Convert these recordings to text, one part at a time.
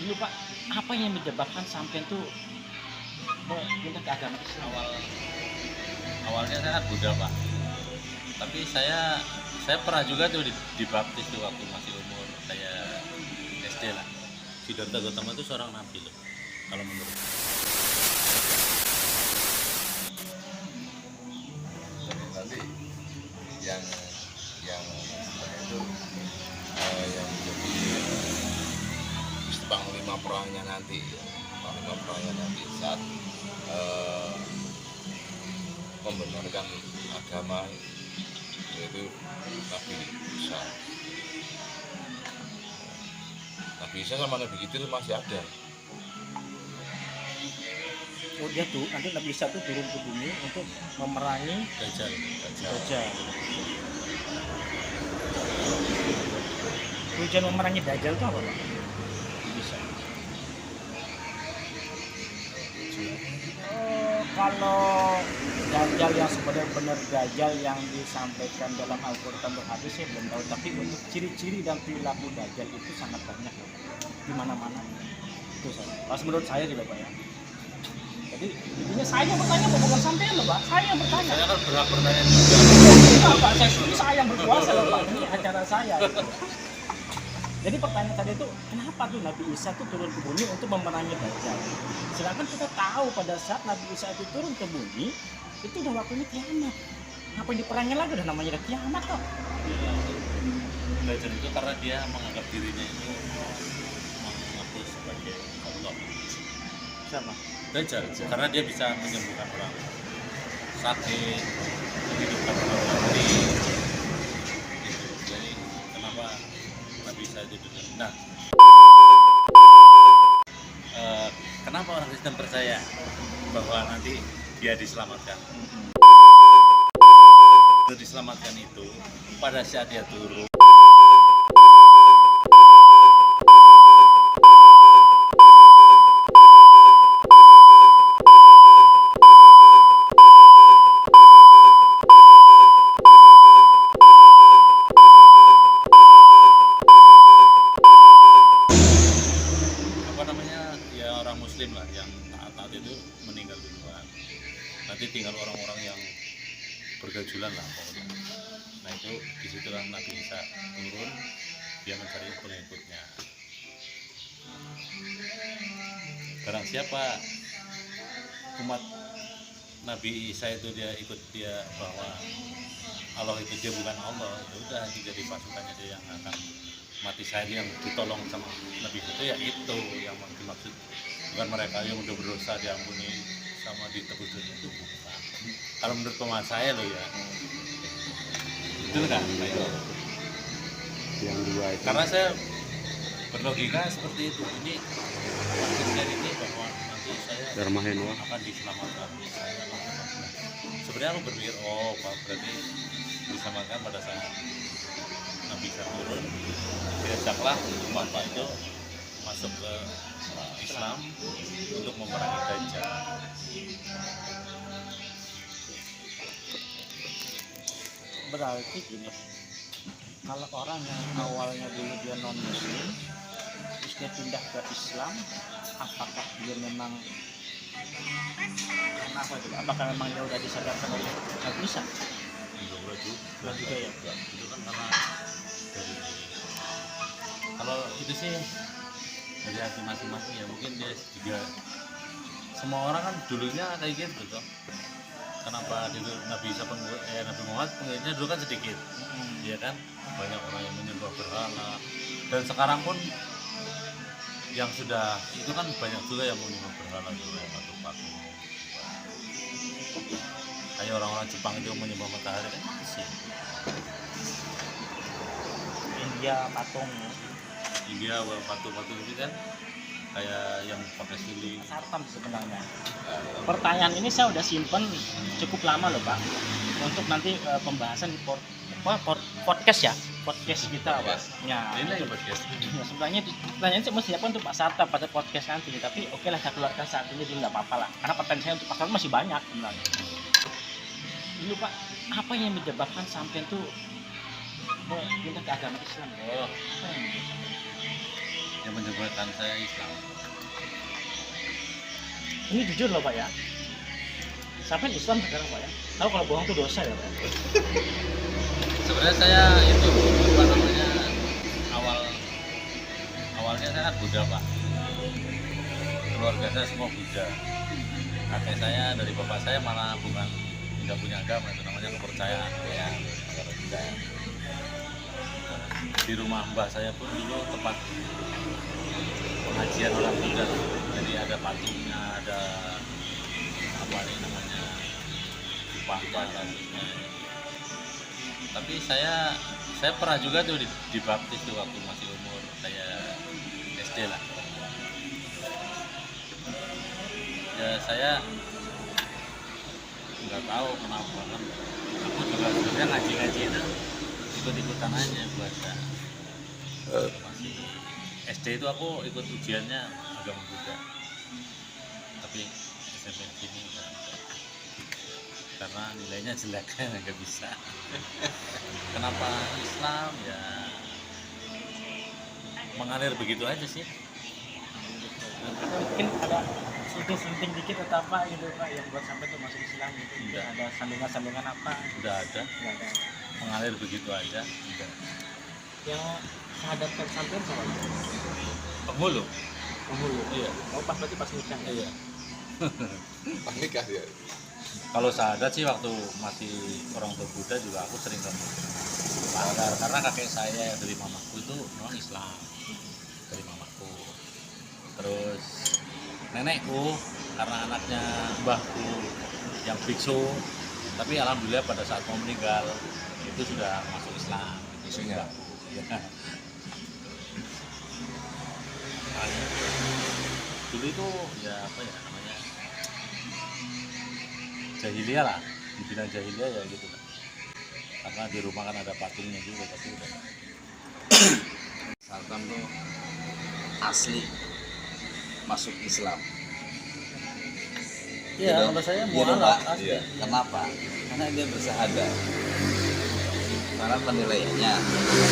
Dulu Pak, apa yang menyebabkan sampean tuh pindah ke agama Islam? Awalnya saya kan Buddha Pak, tapi saya pernah juga tuh dibaptis tuh waktu masih umur saya SD lah. Siddhartha Gautama itu seorang nabi loh, kalau menurut. Nanti yang itu yang jadi panglima perangnya nanti saat membenarkan agama yaitu Nabi Isa. Nabi Isa sama Nabi Khidir masih ada. Oh dia tuh nanti Nabi Isa tuh turun ke bumi untuk memerangi Dajjal. Dajjal. Tujuan memerangi Dajjal itu apa Pak? Bisa. Kalau Dajjal yang benar-benar Dajjal yang disampaikan dalam Al-Quran atau hadis saya belum tahu, tapi untuk ciri-ciri dan perilaku Dajjal itu sangat banyak loh, di mana-mana. Itu saya. Pas menurut saya juga Pak ya. Jadi intinya saya yang bertanya bukan sampean loh Pak, saya yang bertanya. Saya kan berhak bertanya juga. Enggak Pak, saya yang berkuasa loh Pak, ini acara saya. Jadi pertanyaan tadi itu, kenapa tuh Nabi Isa tuh turun ke bumi untuk memerangi Dajjal? Sedangkan kita tahu pada saat Nabi Isa itu turun ke bumi, itu udah waktunya kiamat. Ngapain diperangi lagi, udah namanya udah kiamat kok. Dajjal itu karena dia menganggap dirinya itu mengaku sebagai Allah. Sama. Dajjal karena dia bisa menyembuhkan orang sakit, menghidupkan orang mati. Gitu. Jadi kenapa Nabi Isa itu dulu? Nah, kenapa orang Kristen percaya bahwa nanti dia diselamatkan? Untuk diselamatkan itu pada saat dia turun. Muslim lah yang taat itu meninggal duluan, nanti tinggal orang-orang yang bergajulan lah pokoknya. Nah itu disitulah Nabi Isa turun, dia mencari pengikutnya. Barang siapa umat Nabi Isa itu dia ikut dia bahwa Allah itu dia bukan Allah, ya udah jadi pasukannya dia yang akan mati syahid, yang ditolong sama Nabi itu ya itu yang dimaksud. Bukan mereka yang udah berdosa diampuni sama ditebus itu bukan. Kalau menurut pemahaman saya loh ya, itu kan Yang dua itu. karena saya berlogika seperti itu. Ini Kristen ini bahwa nanti saya akan diselamatkan. Sebenarnya aku berpikir berarti diselamatkan pada saat Nabi Isa turun, diajaklah umat itu masuk ke Islam untuk memerangi Dajjal. Berarti gini, kalau orang yang awalnya dulu dia non muslim terus dia pindah ke Islam, apakah dia memang kenapa itu? Apakah memang dia udah disadarkan oleh Nabi Isa? Juga ya. Itu kan karena dari, kalau itu sih dari hati masing-masing ya, mungkin dia juga semua orang kan dulunya kayak gitu toh. Kenapa dulu Nabi Isa Nabi Muhammad pengikutnya dulu kan sedikit, ya kan, banyak orang yang menyembah berhala, dan sekarang pun yang sudah itu kan banyak juga yang menyembah berhala juga atau patung. Kayak orang-orang Jepang itu menyembah matahari kan sih. India patung. India patung-patung itu kan kayak yang pakai suling. Sartam sebenarnya. Pertanyaan ini saya udah simpen cukup lama loh Pak, untuk nanti pembahasan di podcast ya, podcast kita Pak. Ya, Ini lagi podcast. ya sebenarnya pertanyaan saya mesti siapkan untuk Pak Sarta pada podcast nanti, tapi oke lah saya keluarkan saat ini dulu nggak apa-apa lah, karena pertanyaan saya untuk Pak Sarta masih banyak sebenarnya. Dulu Pak, apa yang menyebabkan sampai tuh pindah ke agama Islam? yang menyebabkan saya Islam. Ini jujur loh Pak ya. Sampai Islam sekarang Pak ya. Tahu kalau bohong itu dosa ya Pak. Sebenarnya saya itu apa namanya awalnya saya kan Buddha Pak. Keluarga saya semua Buddha. Kakek saya dari bapak saya malah bukan tidak punya agama, itu namanya kepercayaan ya. Di rumah mbah saya pun dulu tempat pengajian orang Buddha. Jadi ada patungnya, ada apa nih namanya upah dan tapi saya pernah juga tuh dibaptis tuh waktu masih umur saya SD lah. Ya saya nggak tahu kenapa kan. Aku juga sebenarnya ngaji itu ikut-ikutan aja baca. Masih SD itu aku ikut ujiannya agama Buddha. Tapi SMP sini enggak. Karena nilainya jelek nggak bisa. Kenapa Islam ya mengalir begitu aja sih. Mungkin ada sunting dikit atau apa gitu Pak yang buat sampai tuh masuk Islam gitu. Enggak. Ada sandungan apa? Udah ada Enggak ada. mengalir begitu aja. Udah. Yang sahadatkan sampai sama Penghulu. penghulu. Iya. Oh pas berarti pas nikah ya? Iya. Pas nikah dia. Kalau syahadat sih waktu masih orang tua Buddha juga aku sering melanggar karena kakek saya yang dari mamaku itu non Islam dari mamaku. Terus nenekku karena anaknya mbahku yang biksu, tapi alhamdulillah pada saat mau meninggal itu sudah masuk Islam. Isunya. Ya. Dulu itu ya apa ya namanya jahiliyah lah, dibilang jahiliyah ya gitu kan. Karena di rumah kan ada patungnya juga tapi udah. Misalkan tuh asli masuk Islam. Iya, Gitu. kalau saya Iya, mualaf Pak. asli. Iya. Kenapa? Karena dia bersahadat. Karena penilaiannya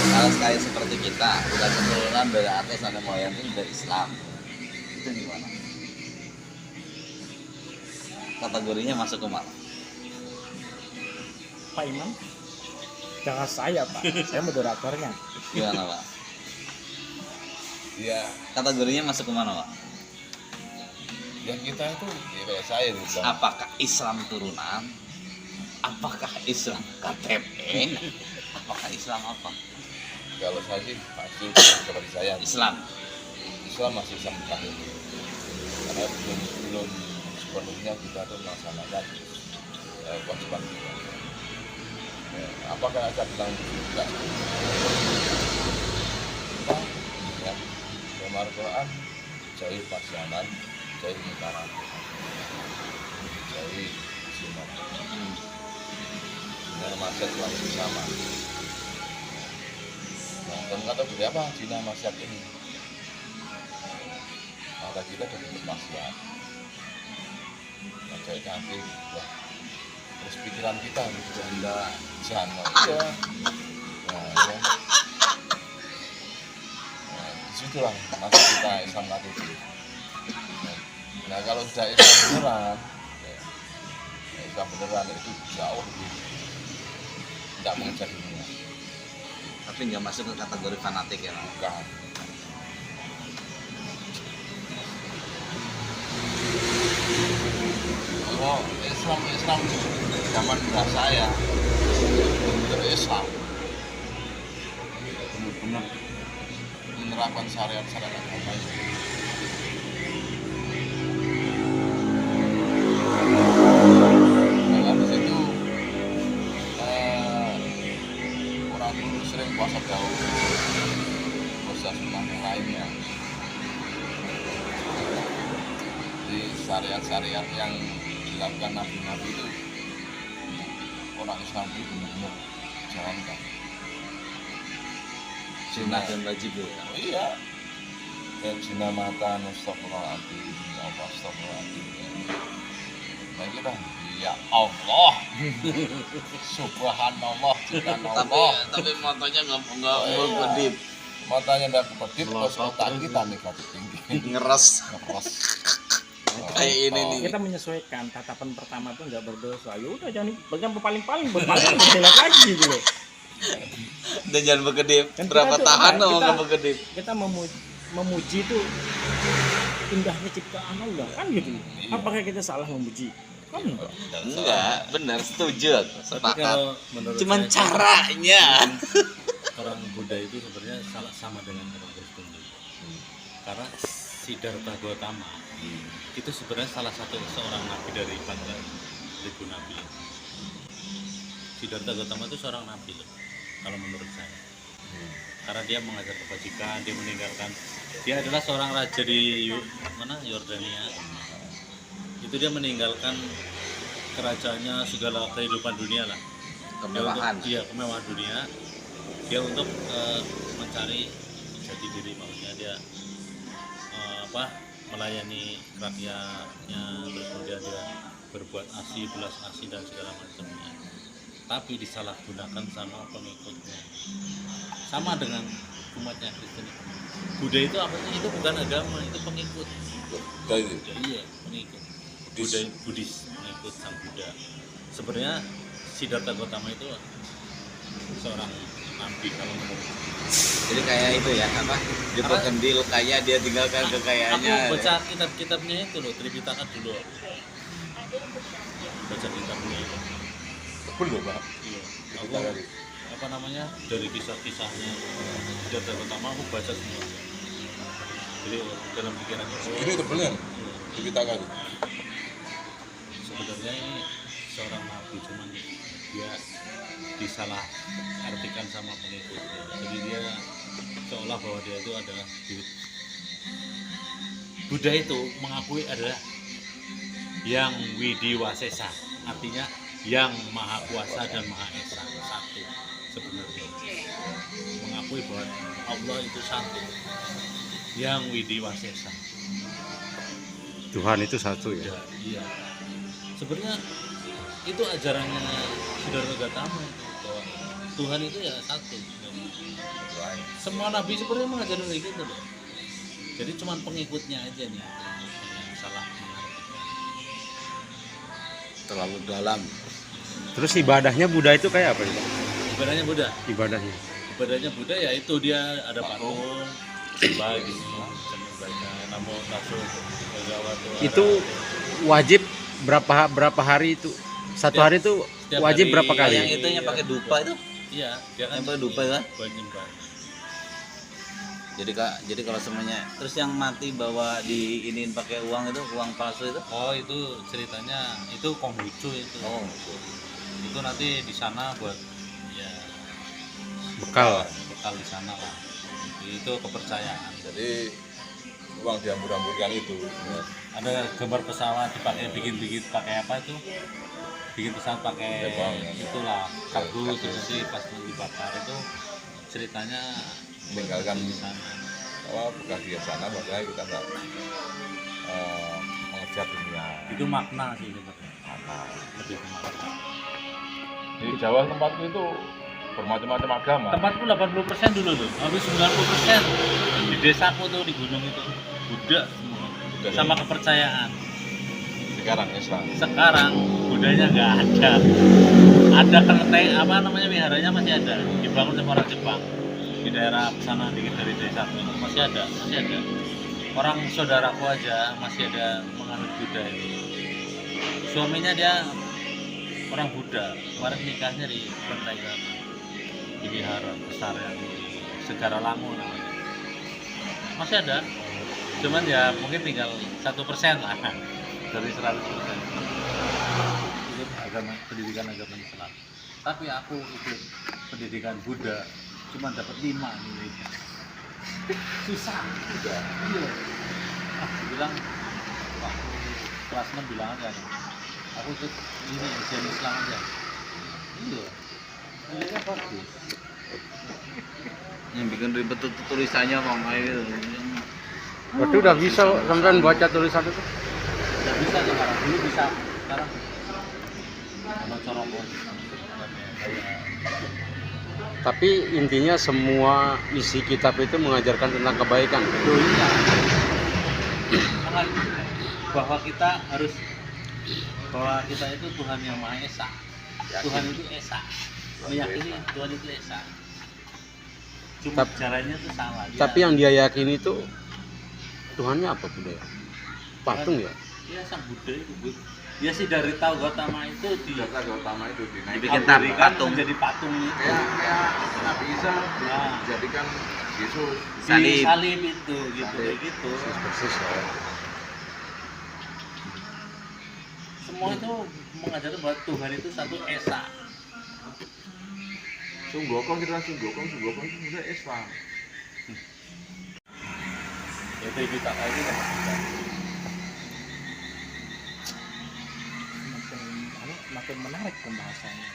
kalau kayak seperti kita udah keturunan dari atas nenek moyang itu udah Islam. Itu gimana? Kategorinya masuk ke mana? Pak Imam? Jangan saya Pak, saya moderatornya. Gimana Pak? Ya, Kategorinya masuk ke mana Pak? ya kita itu ya kayak saya gitu. Apakah Islam turunan? Apakah Islam KTP? Apakah Islam apa? Kalau saya sih pasti seperti saya. Islam. Islam masih sampai ini. Karena belum sepenuhnya kita tuh melaksanakan kewajiban kita. Ya, apakah ada bilang juga? Kita ya, dalam Al-Quran jauhi pasyanan, jauhi mungkaran, jauhi zina. Zina maksiat Tuhan bersama. Nah, kamu kata berapa zina maksiat ini? Maka kita jadi bermaksiat. Cewek cantik, wah. Terus pikiran kita janda, jana, iya. Nah, ya. Nah, disitulah masuk kita Islam KTP. Nah, kalau sudah Islam beneran, ya, Islam beneran itu jauh lebih tidak mengejar dunia. Tapi nggak masuk ke kategori fanatik ya Pak? Bukan. Kalau Islam zaman mbah saya benar Islam, benar-benar menerapkan syariat-syariat agama itu. Nah, habis itu orang dulu sering puasa daun, puasa sunnah yang lainnya. Di syariat-syariat yang dilakukan nabi-nabi itu orang Islam itu benar-benar jalankan. Sunnah dan wajib ya. Oh iya. Ya zina mata astagfirullahaladzim, ya Allah astagfirullahaladzim. Nah kita ya Allah. Subhanallah, subhanallah. Tapi motonya nggak Oh, iya. kedip. matanya ndak kedip, terus Melotot otak terus. kita negatif tinggi. Ngeres Ngeros. kayak ini nih. Kita menyesuaikan tatapan pertama tuh nggak berdosa. Ya udah jangan bagian berpaling-paling berjelek lagi gitu loh. Dan jangan berkedip. Kan kita Berapa tuh tahan apa, lo kita- nggak berkedip? Kita memuji tuh indahnya ciptaan Allah kan gitu. Apakah kita salah memuji? Kan enggak. Enggak, benar, setuju aku. Tapi Sepakat. kalau menurut Cuman saya, caranya. orang Buddha itu sebenarnya sama dengan orang Kristen juga. Karena Siddhartha Gautama itu sebenarnya salah satu seorang nabi dari 4.000 nabi. Siddhartha Gautama itu seorang nabi loh, kalau menurut saya. Karena dia mengajar kebajikan, dia meninggalkan, dia adalah seorang raja di Yordania. Itu dia meninggalkan kerajaannya, segala kehidupan dunia lah. Kemewahan. Iya, kemewahan dunia. Dia untuk mencari jati diri, maksudnya dia melayani rakyatnya, terus kemudian dia berbuat asih, belas asih dan segala macamnya. Tapi disalahgunakan sama pengikutnya. Sama dengan umatnya Kristen. Buddha itu apa sih? Itu bukan agama, itu pengikut. Jadi Iya, pengikut. Buddha, Buddhis, pengikut sang Buddha. Sebenarnya Siddhartha Gautama itu seorang nabi kalau menurut saya. Jadi kayak itu ya, apa? Dia berkendil kaya, dia tinggalkan kekayaannya. Aku baca kitab-kitabnya itu loh, Tripitaka dulu. Baca kitabnya itu. belum Pak. Iya. Aku Kita lagi. apa namanya dari kisah-kisahnya Siddhartha Gautama aku baca semua. Jadi dalam pikiranku Ini tebelnya kita kali. sebenarnya ini seorang nabi, cuman dia disalah artikan sama pengikutnya. Jadi dia seolah bahwa dia itu adalah Buddha itu mengakui adalah yang Widiwasesa, artinya yang maha kuasa dan maha esa, satu sebenarnya. Mengakui bahwa Allah itu satu, yang Widiwasesa. Tuhan itu satu ya. Iya. Sebenarnya itu ajarannya Siddhartha Gautama itu, bahwa Tuhan itu ya satu. Semua nabi sebenarnya mengajarkan kayak gitu loh. Jadi cuman pengikutnya aja nih yang salah. Terlalu dalam. Terus ibadahnya Buddha itu kayak apa ya? Ibadahnya Buddha. Ibadahnya. Ibadahnya Buddha ya itu dia ada patung, sembah gitu, baca namo tasso bhagavato. Itu wajib berapa hari itu? Satu hari itu Setiap wajib hari. berapa kali? Yang itu yang pakai dupa itu. Iya, dia kan Yang pakai dupa kan? buat nyembah. Jadi kalau semuanya terus yang mati bawa diinin pakai uang itu, uang palsu itu. Oh, itu ceritanya itu Konghucu itu. Oh, Itu nanti di sana buat ya Bekal. bekal di sana lah. Itu kepercayaan. Jadi uang diambur-amburkan itu. Ada gambar pesawat dipakai bikin pakai apa itu? Bikin pesawat pakai Terbang, ya. itulah kargo, terus sih pas dibakar itu ceritanya Meninggalkan di sana. bekas di sana, makanya kita nggak mengejar dunia. Itu makna sih sebenarnya. Lebih ke makna. Di Jawa tempatku itu bermacam-macam agama. Tempatku 80% dulu tuh, habis 90% di desaku tuh di gunung itu Buddha semua. Buddha. Sama kepercayaan. Sekarang Islam. Sekarang Budanya nggak ada. Ada kelenteng apa namanya wiharanya masih ada, dibangun sama orang Jepang di daerah sana dikit dari desa itu masih ada. Orang saudaraku aja masih ada menganut Buddha itu. Suaminya dia orang Buddha, kemarin nikahnya di kelenteng sana, di wihara besar yang di Segara Langu namanya. Masih ada, cuman ya mungkin tinggal 1% lah dari 100%. Ikut agama, pendidikan agama Islam. Tapi aku ikut pendidikan Buddha cuma dapat 5 nilainya. Susah juga. Iya. Bilang waktu kelas 6 bilang aja nih, aku ikut ini ujian Islam aja. Iya. Nilainya bagus. yang bikin ribet tuh tulisannya kok kayak gitu. Berarti udah bisa sampean baca tulisan itu? Udah bisa sekarang, dulu bisa, sekarang sama corok Tapi intinya semua isi kitab itu mengajarkan tentang kebaikan. Iya. Bahwa kita itu Tuhan yang Maha Esa. Tuhan itu Esa. Meyakini Tuhan itu Esa. Cuma caranya itu salah. Tapi yang dia yakini itu Tuhannya apa Buddha ya? Patung ya? Iya, sang Buddha itu, Bu. Ya sih dari tahu Gautama itu Data Gautama itu Dibikin dinaikkan patung. menjadi patung itu. kayak Nabi Isa Nah. dijadikan Yesus. Salib. Salib itu gitu Salib. kayak gitu. Persis ya. Semua itu mengajarkan bahwa Tuhan itu satu Esa. Sunggokong itu sebenarnya Islam. Itu kita lagi kan. Makin menarik pembahasannya.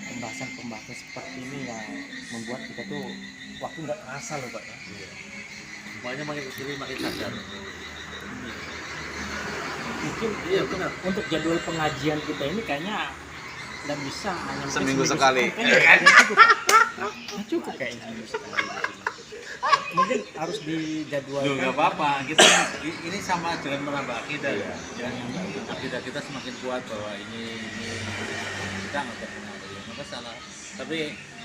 Pembahasan seperti ini yang membuat kita tuh waktu nggak terasa loh Pak ya. Makanya makin kesini makin sadar. Mungkin Iya benar. untuk jadwal pengajian kita ini kayaknya nggak bisa hanya mungkin Seminggu sekali. kayaknya nggak cukup. Nggak cukup kayaknya seminggu sekali. Mungkin harus Loh dijadwalkan. nggak apa-apa. Kita ini sama dengan menambah akidah ya. Akidah kita semakin kuat bahwa ini kita nggak kenal ya nggak masalah. Tapi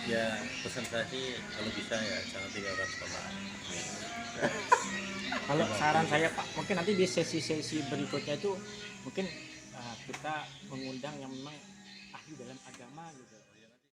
ya pesan saya sih kalau bisa ya jangan tinggalkan sekolah. Kalau saran saya Pak, mungkin nanti di sesi-sesi berikutnya itu mungkin kita mengundang yang memang ahli dalam agama gitu.